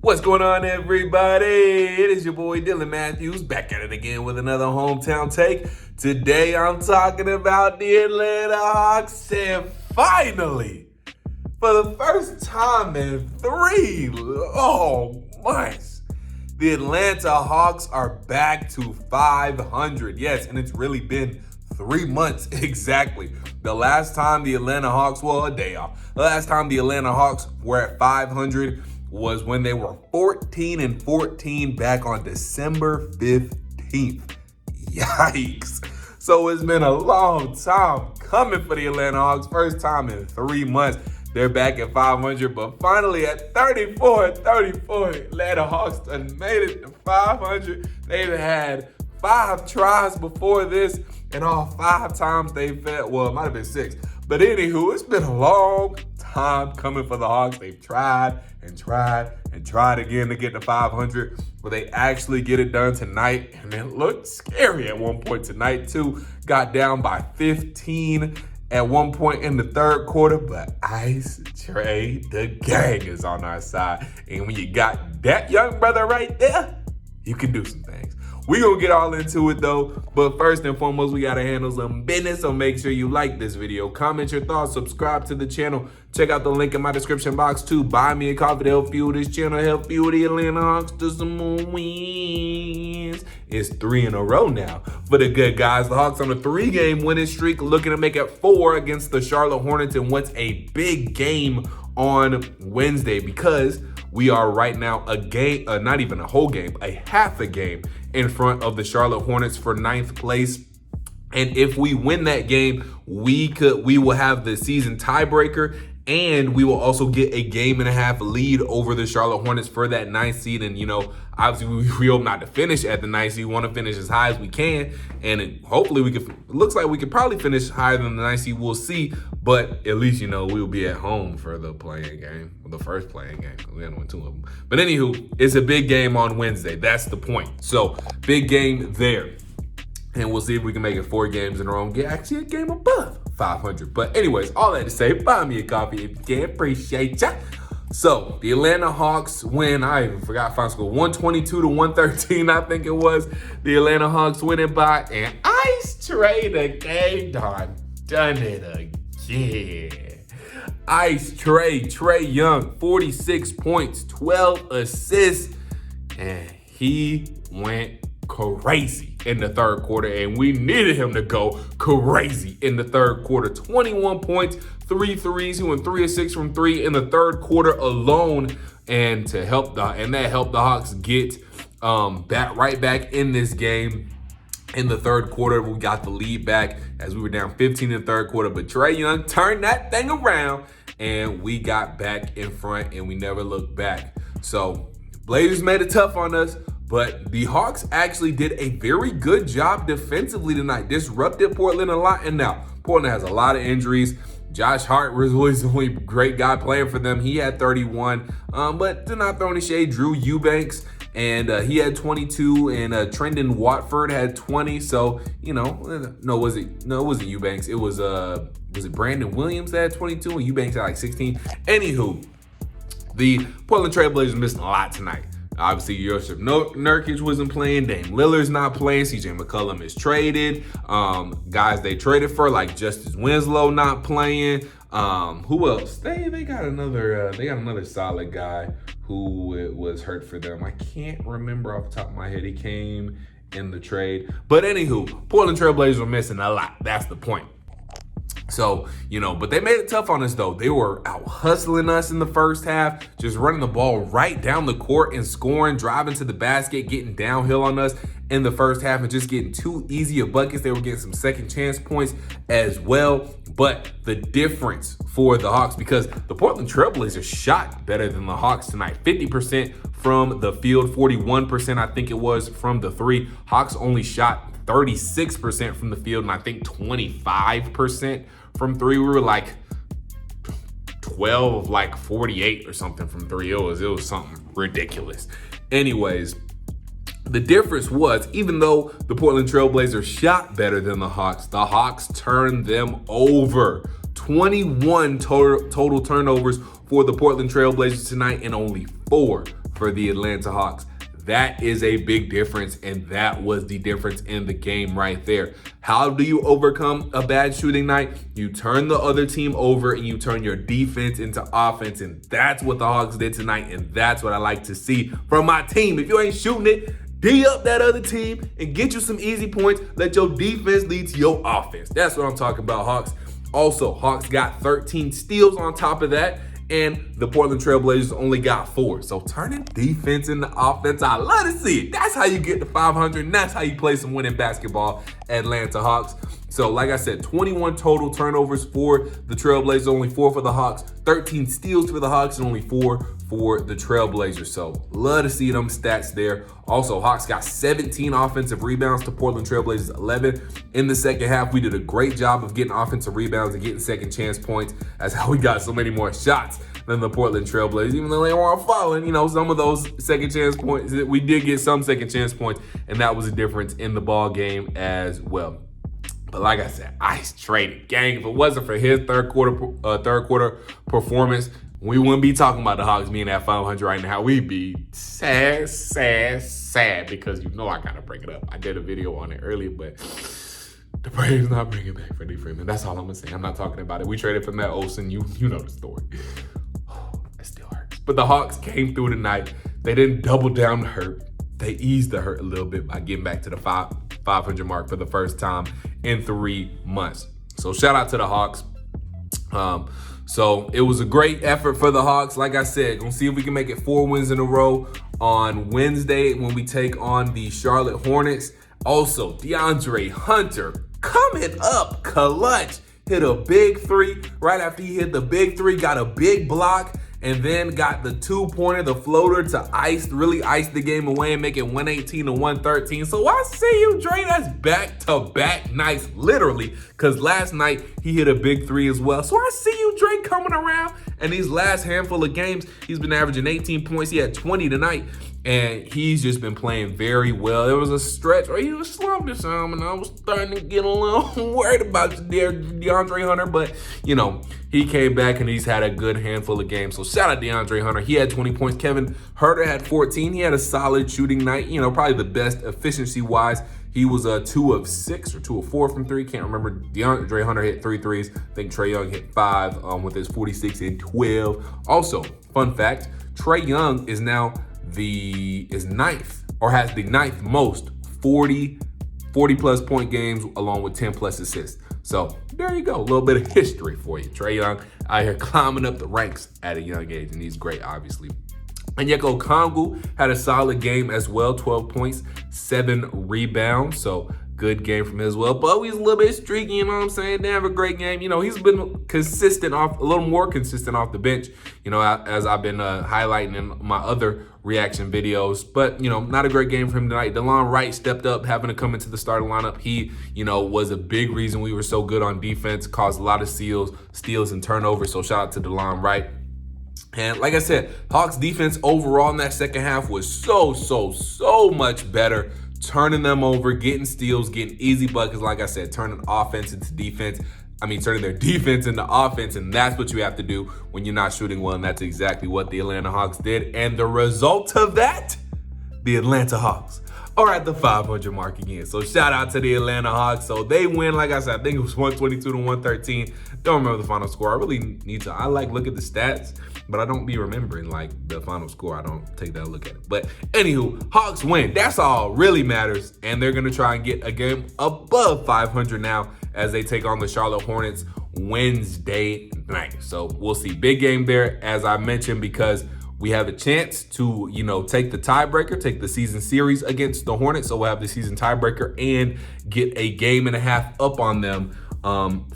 What's going on, everybody? It is your boy Dylan Mathews back at it again with another hometown take. Today I'm talking about the Atlanta Hawks, and finally, for the first time in months, the Atlanta Hawks are back to 500. Yes, and it's really been 3 months exactly. The last time the Atlanta Hawks, a day off. The last time the Atlanta Hawks were at 500 was when they were 14-14 back on December 15th. Yikes. So it's been a long time coming for the Atlanta Hawks. First time in 3 months. They're back at 500, but finally at 34, Atlanta Hawks done made it to 500. They've had 5 tries before this, and all 5 times they failed. Well, it might have been 6. But anywho, it's been a long time coming for the Hawks. They've tried and tried and tried again to get to 500, but they actually get it done tonight, and it looked scary at one point tonight too. Got down by 15 at one point in the third quarter, but Ice Trae, the gang, is on our side. And when you got that young brother right there, you can do some things. We gonna get all into it though, but first and foremost, we gotta handle some business, so make sure you like this video, comment your thoughts, subscribe to the channel, check out the link in my description box too. Buy me a coffee to help fuel this channel, help fuel the Atlanta Hawks to some more wins. It's 3 in a row now for the good guys. The Hawks on a 3-game winning streak, looking to make it 4 against the Charlotte Hornets in what's a big game on Wednesday, because we are right now a game, not even a whole game, a half a game in front of the Charlotte Hornets for 9th place. And if we win that game, we will have the season tiebreaker, and we will also get a 1.5 game lead over the Charlotte Hornets for that 9th seed. And, you know, obviously we hope not to finish at the 9th seed. We want to finish as high as we can. And hopefully we could, it looks like we could probably finish higher than the 9th seed. We'll see. But at least, you know, we'll be at home for the playing game, the first playing game. We had to win 2 of them. But anywho, it's a big game on Wednesday. That's the point. So big game there. And we'll see if we can make it 4 games in a row and get actually a game above 500. But anyways, all that to say, buy me a coffee if you can. Appreciate ya. So the Atlanta Hawks win. I even forgot final score. 122-113, I think it was. The Atlanta Hawks winning by an Ice Trae, the game done it again. Ice Trae Young, 46 points, 12 assists, and he went crazy in the third quarter, and we needed him to go crazy in the third quarter. 21 points, 3 threes. He went 3 of 6 from 3 in the third quarter alone, and that helped the Hawks get right back in this game. In the third quarter, we got the lead back as we were down 15 in the third quarter, but Trae Young turned that thing around, and we got back in front, and we never looked back. So Blazers made it tough on us, but the Hawks actually did a very good job defensively tonight. Disrupted Portland a lot, and now Portland has a lot of injuries. Josh Hart was always the only great guy playing for them. He had 31, but to not throw any shade, Drew Eubanks, and he had 22, and Trendon Watford had 20. So, you know, no, it wasn't Eubanks. It was it Brandon Williams that had 22, and Eubanks had like 16. Anywho, the Portland TRAILBLAZERS missed a lot tonight. Obviously, Jusuf Nurkic wasn't playing. Dame Lillard's not playing. CJ McCollum is traded. Guys they traded for, like Justice Winslow, not playing. Who else? They got another solid guy who was hurt for them. I can't remember off the top of my head. He came in the trade. But anywho, Portland TRAILBLAZERS were missing a lot. That's the point. So, you know, but they made it tough on us, though. They were out hustling us in the first half, just running the ball right down the court and scoring, driving to the basket, getting downhill on us in the first half and just getting too easy of buckets. They were getting some second chance points as well. But the difference for the Hawks, because the Portland TRAILBLAZERS shot better than the Hawks tonight, 50% from the field, 41% I think it was from the 3. Hawks only shot 36% from the field, and I think 25% from 3. We were like 12, like 48 or something from 3. It was something ridiculous. Anyways, the difference was, even though the Portland TRAILBLAZERS shot better than the Hawks turned them over. 21 total turnovers for the Portland TRAILBLAZERS tonight, and only 4 for the Atlanta Hawks. That is a big difference, and that was the difference in the game right there. How do you overcome a bad shooting night? You turn the other team over and you turn your defense into offense, and that's what the Hawks did tonight, and that's what I like to see from my team. If you ain't shooting it, D up that other team and get you some easy points. Let your defense lead to your offense. That's what I'm talking about, Hawks. Also, Hawks got 13 steals on top of that, and the Portland Trailblazers only got 4. So turning defense into offense, I love to see it. That's how you get to 500, and that's how you play some winning basketball, Atlanta Hawks. So like I said, 21 total turnovers for the Trailblazers, only 4 for the Hawks, 13 steals for the Hawks, and only 4 for the Trailblazers. So love to see them stats there. Also, Hawks got 17 offensive rebounds to Portland Trailblazers 11. In the second half, we did a great job of getting offensive rebounds and getting second chance points. That's how we got so many more shots than the Portland Trailblazers, even though they weren't falling. You know, some of those second chance points, we did get some second chance points, and that was a difference in the ball game as well. But like I said, Ice traded, gang. If it wasn't for his third quarter performance, we wouldn't be talking about the Hawks being at 500 right now. We'd be sad, because you know I gotta bring it up. I did a video on it earlier, but the Braves not bringing back Freddie Freeman. That's all I'm gonna say. I'm not talking about it. We traded for Matt Olson. You know the story. That still hurts. But the Hawks came through tonight. They didn't double down the hurt. They eased the hurt a little bit by getting back to the 500 mark for the first time in 3 months. So shout out to the Hawks. So it was a great effort for the Hawks. Like I said, gonna see if we can make it 4 wins in a row on Wednesday when we take on the Charlotte Hornets. Also, DeAndre Hunter coming up clutch. Hit a big 3. Right after he hit the big 3, got a big block, and then got the 2-pointer, the floater to really ice the game away and make it 118 to 113. So I see you, Dre. That's back-to-back nights, literally, because last night he hit a big 3 as well. So I see you, Dre, coming around. And these last handful of games, he's been averaging 18 points. He had 20 tonight, and he's just been playing very well. There was a stretch where he was slumping some, and I was starting to get a little worried about DeAndre Hunter, but, you know, he came back and he's had a good handful of games. So shout out DeAndre Hunter. He had 20 points. Kevin Huerter had 14. He had a solid shooting night, you know, probably the best efficiency-wise. He was 2 of 6 or 2 of 4 from 3. Can't remember. DeAndre Hunter hit 3 threes. I think Trae Young hit 5 with his 46 and 12. Also, fun fact, Trae Young is now ninth, or has the 9th most 40-plus point games along with 10-plus assists. So there you go. A little bit of history for you. Trae Young out here climbing up the ranks at a young age, and he's great, obviously. Onyeka Okongwu had a solid game as well, 12 points, 7 rebounds. So good game from him as well. But he's a little bit streaky, you know what I'm saying? They have a great game. You know, he's been a little more consistent off the bench, you know, as I've been highlighting in my other reaction videos. But, you know, not a great game for him tonight. DeLon Wright stepped up, having to come into the starting lineup. He, you know, was a big reason we were so good on defense, caused a lot of steals and turnovers. So shout out to DeLon Wright. And like I said, Hawks defense overall in that second half was so much better. Turning them over, getting steals, getting easy buckets. Like I said, turning offense into defense. Turning their defense into offense, and that's what you have to do when you're not shooting well, and that's exactly what the Atlanta Hawks did. And the result of that, the Atlanta Hawks are at the 500 mark again. So shout out to the Atlanta Hawks. So they win, like I said, I think it was 122 to 113. Don't remember the final score. I really need to, look at the stats, but I don't be remembering like the final score. I don't take that look at it. But anywho, Hawks win. That's all really matters. And they're going to try and get a game above 500 now as they take on the Charlotte Hornets Wednesday night. So we'll see. Big game there, as I mentioned, because we have a chance to, you know, take the tiebreaker, take the season series against the Hornets. So we'll have the season tiebreaker and get a game and a half up on them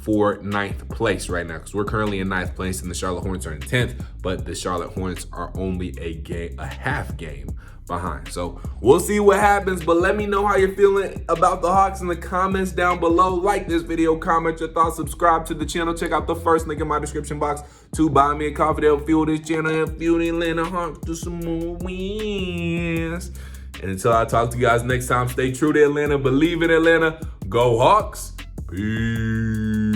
for 9th place right now, because we're currently in 9th place and the Charlotte Hornets are in 10th, but the Charlotte Hornets are only a half game behind. So we'll see what happens, but let me know how you're feeling about the Hawks in the comments down below. Like this video, comment your thoughts, subscribe to the channel, check out the first link in my description box to buy me a coffee that'll fuel this channel and fuel the Atlanta Hawks to some more wins. And until I talk to you guys next time, stay true to Atlanta, believe in Atlanta, go Hawks, peace.